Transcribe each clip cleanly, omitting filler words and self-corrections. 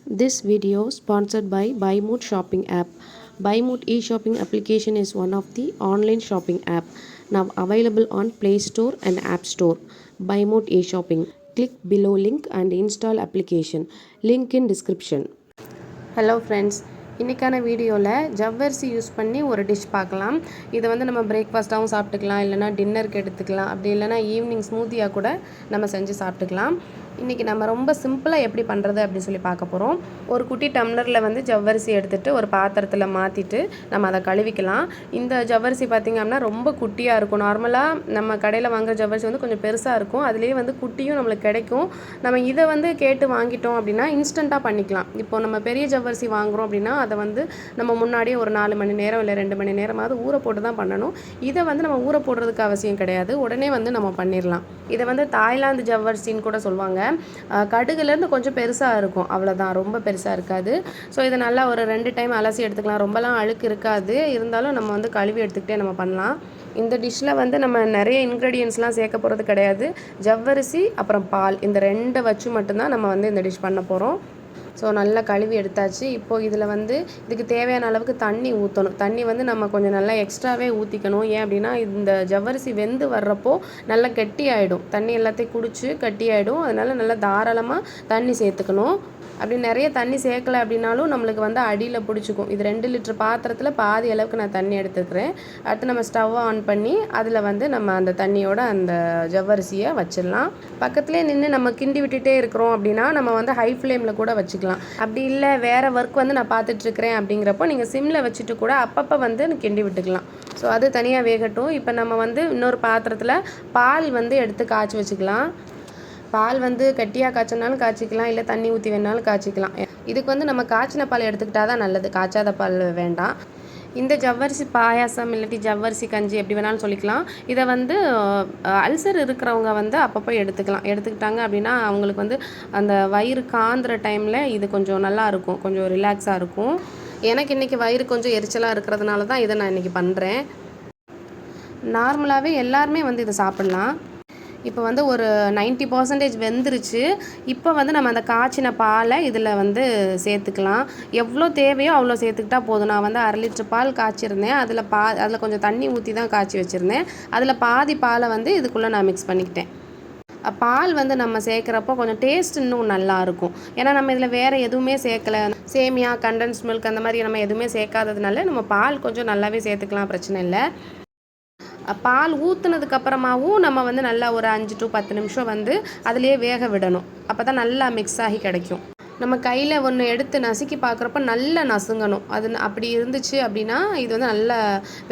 This video sponsored by BuyMood shopping app. BuyMood e-shopping application is one of the online shopping app now available on Play Store and App Store. BuyMood e-shopping. Click below link and install application. Link in description. Hello friends. இன்றைக்கான வீடியோவில் ஜவ்வரிசி use பண்ணி ஒரு dish பார்க்கலாம். இதை வந்து நம்ம பிரேக்ஃபாஸ்ட்டாகவும் சாப்பிட்டுக்கலாம், இல்லைனா டின்னருக்கு எடுத்துக்கலாம், அப்படி இல்லைனா ஈவினிங் ஸ்மூத்தியாக கூட நம்ம செஞ்சு சாப்பிட்டுக்கலாம். இன்றைக்கி நம்ம ரொம்ப சிம்பிளாக எப்படி பண்ணுறது அப்படின்னு சொல்லி பார்க்க போகிறோம். ஒரு குட்டி டம்ளரில் வந்து ஜவ்வரிசி எடுத்துகிட்டு ஒரு பாத்திரத்தில் மாற்றிட்டு நம்ம அதை கழுவிக்கலாம். இந்த ஜவ்வரிசி பார்த்திங்க அப்படின்னா ரொம்ப குட்டியாக இருக்கும். நார்மலாக நம்ம கடையில் வாங்குகிற ஜவ்வரிசி வந்து கொஞ்சம் பெருசாக இருக்கும். அதுலேயே வந்து குட்டியும் நம்மளுக்கு கிடைக்கும். நம்ம இதை வந்து கேட்டு வாங்கிட்டோம் அப்படின்னா இன்ஸ்டண்ட்டாக பண்ணிக்கலாம். இப்போது நம்ம பெரிய ஜவ்வரிசி வாங்குகிறோம் அப்படின்னா அதை வந்து நம்ம முன்னாடியே ஒரு 4 மணி நேரம் இல்லை 2 மணி நேரமாவது ஊற போட்டு தான் பண்ணணும். இதை வந்து நம்ம ஊற போடுறதுக்கு அவசியம் கிடையாது, உடனே வந்து நம்ம பண்ணிடலாம். இதை வந்து தாய்லாந்து ஜவ்வரிசின்னு கூட சொல்லுவாங்க. கடுகுலேருந்து கொஞ்சம் பெருசாக இருக்கும், அவ்வளோதான், ரொம்ப பெருசாக இருக்காது. ஸோ இதை நல்லா ஒரு 2 டைம் அலசி எடுத்துக்கலாம். ரொம்பலாம் அழுக்கு இருக்காது, இருந்தாலும் நம்ம வந்து கழுவி எடுத்துக்கிட்டே நம்ம பண்ணலாம். இந்த டிஷ்ஷில் வந்து நம்ம நிறைய இன்க்ரீடியன்ஸ்லாம் சேர்க்க போகிறது கிடையாது. ஜவ்வரிசி அப்புறம் பால், இந்த 2 வச்சு மட்டும்தான் நம்ம வந்து இந்த டிஷ் பண்ண போகிறோம். ஸோ நல்லா கழுவி எடுத்தாச்சு. இப்போது இதில் வந்து இதுக்கு தேவையான அளவுக்கு தண்ணி ஊற்றணும். தண்ணி வந்து நம்ம கொஞ்சம் நல்லா எக்ஸ்ட்ராவே ஊற்றிக்கணும். ஏன் அப்படின்னா இந்த ஜவ்வரிசி வெந்து வர்றப்போ நல்லா கெட்டி ஆகிடும். தண்ணி எல்லாத்தையும் குடிச்சு கட்டி ஆகிடும். அதனால் நல்லா தாராளமாக தண்ணி சேர்த்துக்கணும். அப்படி நிறைய தண்ணி சேர்க்கலை அப்படின்னாலும் நம்மளுக்கு வந்து அடியில் பிடிச்சிக்கும். இது 2 லிட்டர் பாத்திரத்தில் பாதி அளவுக்கு நான் தண்ணி எடுத்துக்கிறேன். அடுத்து நம்ம ஸ்டவ்வை ஆன் பண்ணி அதில் வந்து நம்ம அந்த தண்ணியோட அந்த ஜவ்வரிசியை வச்சிடலாம். பக்கத்துலேயே நின்று நம்ம கிண்டி விட்டுட்டே இருக்கிறோம் அப்படின்னா நம்ம வந்து ஹை ஃப்ளேமில் கூட வச்சுக்கலாம். அப்படி இல்லை வேறு ஒர்க் வந்து நான் பார்த்துட்ருக்கிறேன் அப்படிங்கிறப்போ நீங்கள் சிம்மில் வச்சுட்டு கூட அப்பப்போ வந்து கிண்டி விட்டுக்கலாம். ஸோ அது தனியாக வேகட்டும். இப்போ நம்ம வந்து இன்னொரு பாத்திரத்தில் பால் வந்து எடுத்து காய்ச்சி வச்சுக்கலாம். பால் வந்து கட்டியாக காய்ச்சினாலும் காய்ச்சிக்கலாம், இல்லை தண்ணி ஊற்றி வேணாலும் காய்ச்சிக்கலாம். இதுக்கு வந்து நம்ம காய்ச்சின பால் எடுத்துக்கிட்டால் தான் நல்லது, காய்ச்சாத பால் வேண்டாம். இந்த ஜவ்வரிசி பாயாசம் இல்லாட்டி ஜவ்வரிசி கஞ்சி எப்படி வேணாலும் சொல்லிக்கலாம். இதை வந்து அல்சர் இருக்கிறவங்க வந்து அப்பப்போ எடுத்துக்கிட்டாங்க அப்படின்னா அவங்களுக்கு வந்து அந்த வயிறு காந்துற டைமில் இது கொஞ்சம் நல்லாயிருக்கும், கொஞ்சம் ரிலாக்ஸாக இருக்கும். எனக்கு இன்றைக்கி வயிறு கொஞ்சம் எரிச்சலாக இருக்கிறதுனால தான் இதை நான் இன்றைக்கி பண்ணுறேன். நார்மலாகவே எல்லாருமே வந்து இதை சாப்பிட்லாம். இப்போ வந்து ஒரு 90% வெந்துருச்சு. இப்போ வந்து நம்ம அந்த காய்ச்சின பாலை இதில் வந்து சேர்த்துக்கலாம். எவ்வளோ தேவையோ அவ்வளோ சேர்த்துக்கிட்டா போதும். நான் வந்து 1/2 லிட்டர் பால் காய்ச்சிருந்தேன். அதில் கொஞ்சம் தண்ணி ஊற்றி தான் காய்ச்சி வச்சுருந்தேன். அதில் பாதி பாலை வந்து இதுக்குள்ளே நான் மிக்ஸ் பண்ணிக்கிட்டேன். பால் வந்து நம்ம சேர்க்குறப்போ கொஞ்சம் டேஸ்ட் இன்னும் நல்லாயிருக்கும். ஏன்னா நம்ம இதில் வேறு எதுவுமே சேர்க்கலை. சேமியா, கண்டன்ஸ் மில்க் அந்த மாதிரி நம்ம எதுவுமே சேர்க்காததுனால நம்ம பால் கொஞ்சம் நல்லாவே சேர்த்துக்கலாம், பிரச்சனை இல்லை. பால் ஊற்றுனதுக்கப்புறமாவும் நம்ம வந்து நல்லா ஒரு 5 to 10 நிமிஷம் வந்து அதிலே வேக விடணும். அப்போ தான் நல்லா மிக்ஸ் ஆகி கிடைக்கும். நம்ம கையில் ஒன்று எடுத்து நசுக்கி பார்க்குறப்ப நல்லா நசுங்கணும். அது அப்படி இருந்துச்சு அப்படின்னா இது வந்து நல்லா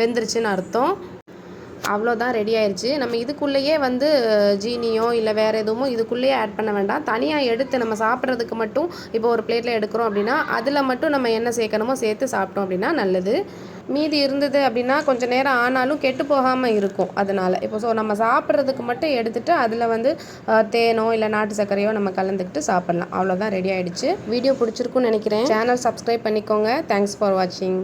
வெந்துருச்சுன்னு அர்த்தம். அவ்வளோதான், ரெடி ஆயிடுச்சு. நம்ம இதுக்குள்ளேயே வந்து ஜீனியோ இல்லை வேறு எதுவும் இதுக்குள்ளேயே ஆட் பண்ண வேண்டாம். தனியாக எடுத்து நம்ம சாப்பிட்றதுக்கு மட்டும் இப்போ ஒரு பிளேட்டில் எடுக்கிறோம் அப்படின்னா அதில் மட்டும் நம்ம என்ன சேர்க்கணுமோ சேர்த்து சாப்பிட்டோம் அப்படின்னா நல்லது. மீதி இருந்தது அப்படின்னா கொஞ்சம் நேரம் ஆனாலும் கெட்டு போகாமல் இருக்கும். அதனால் இப்போ நம்ம சாப்பிட்றதுக்கு மட்டும் எடுத்துகிட்டு அதில் வந்து தேனோ இல்லை நாட்டு சர்க்கரையோ நம்ம கலந்துக்கிட்டு சாப்பிட்லாம். அவ்வளோதான், ரெடி ஆகிடுச்சு. வீடியோ பிடிச்சிருக்குன்னு நினைக்கிறேன். சேனல் சப்ஸ்கிரைப் பண்ணிக்கோங்க. தேங்க்ஸ் ஃபார் வாட்சிங்.